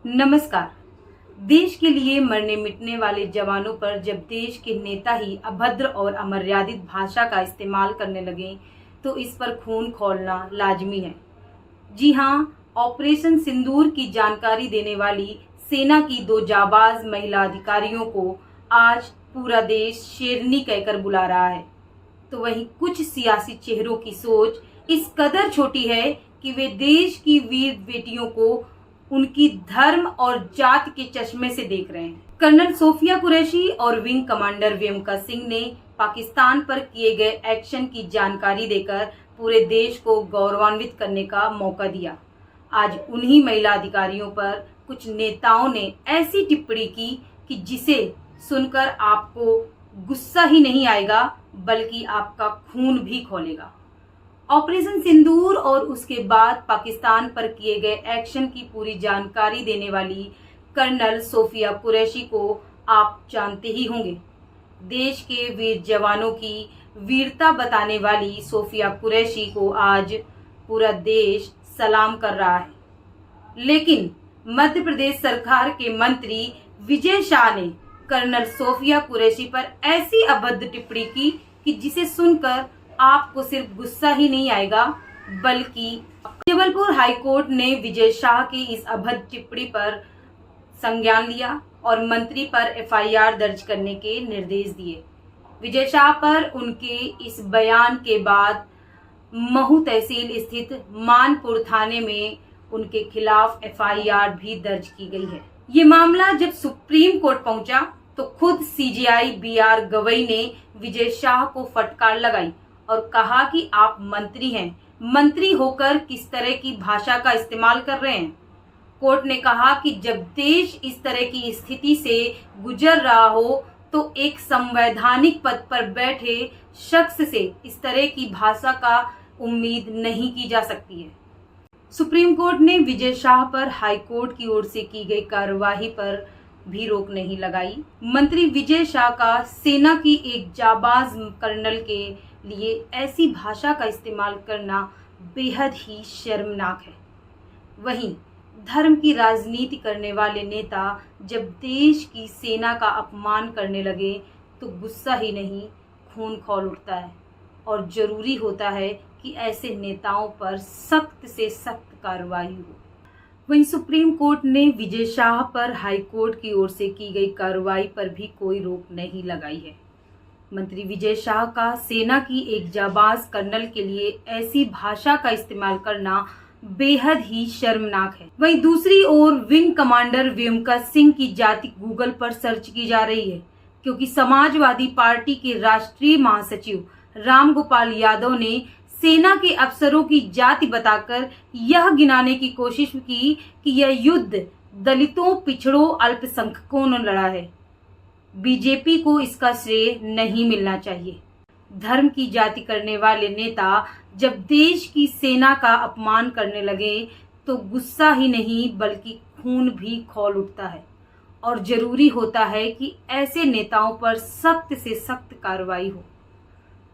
नमस्कार। देश के लिए मरने मिटने वाले जवानों पर जब देश के नेता ही अभद्र और अमर्यादित भाषा का इस्तेमाल करने लगे तो इस पर खून खौलना लाजमी है। जी हाँ, ऑपरेशन सिंदूर की जानकारी देने वाली सेना की दो जाबाज महिला अधिकारियों को आज पूरा देश शेरनी कहकर बुला रहा है। तो वहीं कुछ सियासी चेहरों की सोच इस कदर छोटी है कि वे देश की वीर बेटियों को उनकी धर्म और जात के चश्मे से देख रहे हैं। कर्नल सोफिया कुरैशी और विंग कमांडर वेमका सिंह ने पाकिस्तान पर किए गए एक्शन की जानकारी देकर पूरे देश को गौरवान्वित करने का मौका दिया। आज उन्हीं महिला अधिकारियों पर कुछ नेताओं ने ऐसी टिप्पणी की कि जिसे सुनकर आपको गुस्सा ही नहीं आएगा बल्कि आपका खून भी खौलेगा। ऑपरेशन सिंदूर और उसके बाद पाकिस्तान पर किए गए एक्शन की पूरी जानकारी देने वाली कर्नल सोफिया कुरैशी को आप जानते ही होंगे। देश के वीर जवानों की वीरता बताने वाली सोफिया कुरैशी को आज पूरा देश सलाम कर रहा है। लेकिन मध्य प्रदेश सरकार के मंत्री विजय शाह ने कर्नल सोफिया कुरैशी पर ऐसी अभद्र टिप्पणी की कि जिसे सुनकर आपको सिर्फ गुस्सा ही नहीं आएगा बल्कि जबलपुर हाईकोर्ट ने विजय शाह की इस अभद्र टिप्पणी पर संज्ञान लिया और मंत्री पर एफआईआर दर्ज करने के निर्देश दिए। विजय शाह पर उनके इस बयान के बाद महू तहसील स्थित मानपुर थाने में उनके खिलाफ एफआईआर भी दर्ज की गई है। ये मामला जब सुप्रीम कोर्ट पहुंचा तो खुद सीजेआई बीआर गवई ने विजय शाह को फटकार लगाई और कहा कि आप मंत्री हैं, मंत्री होकर किस तरह की भाषा का इस्तेमाल कर रहे हैं। कोर्ट ने कहा कि जब देश इस तरह की स्थिति से गुजर रहा हो तो एक संवैधानिक पद पर बैठे शख्स से इस तरह की भाषा का उम्मीद नहीं की जा सकती है। सुप्रीम कोर्ट ने विजय शाह पर हाईकोर्ट की ओर से की गई कार्यवाही पर भी रोक नहीं लगाई। मंत्री विजय शाह का सेना की एक जाबाज कर्नल के लिए ऐसी भाषा का इस्तेमाल करना बेहद ही शर्मनाक है। वहीं धर्म की राजनीति करने वाले नेता जब देश की सेना का अपमान करने लगे तो गुस्सा ही नहीं खून खौल उठता है और जरूरी होता है कि ऐसे नेताओं पर सख्त से सख्त कार्रवाई हो। वहीं सुप्रीम कोर्ट ने विजय शाह पर हाईकोर्ट की ओर से की गई कार्रवाई पर भी कोई रोक नहीं लगाई है। मंत्री विजय शाह का सेना की एक जाबाज कर्नल के लिए ऐसी भाषा का इस्तेमाल करना बेहद ही शर्मनाक है। वहीं दूसरी ओर विंग कमांडर वेमका सिंह की जाति गूगल पर सर्च की जा रही है क्योंकि समाजवादी पार्टी के राष्ट्रीय महासचिव रामगोपाल यादव ने सेना के अफसरों की जाति बताकर यह गिनाने की कोशिश की कि यह युद्ध दलितों, पिछड़ों, अल्पसंख्यकों ने लड़ा है। बीजेपी को इसका श्रेय नहीं मिलना चाहिए। धर्म की जाति करने वाले नेता जब देश की सेना का अपमान करने लगे तो गुस्सा ही नहीं बल्कि खून भी खौल उठता है और जरूरी होता है कि ऐसे नेताओं पर सख्त से सख्त कार्रवाई हो।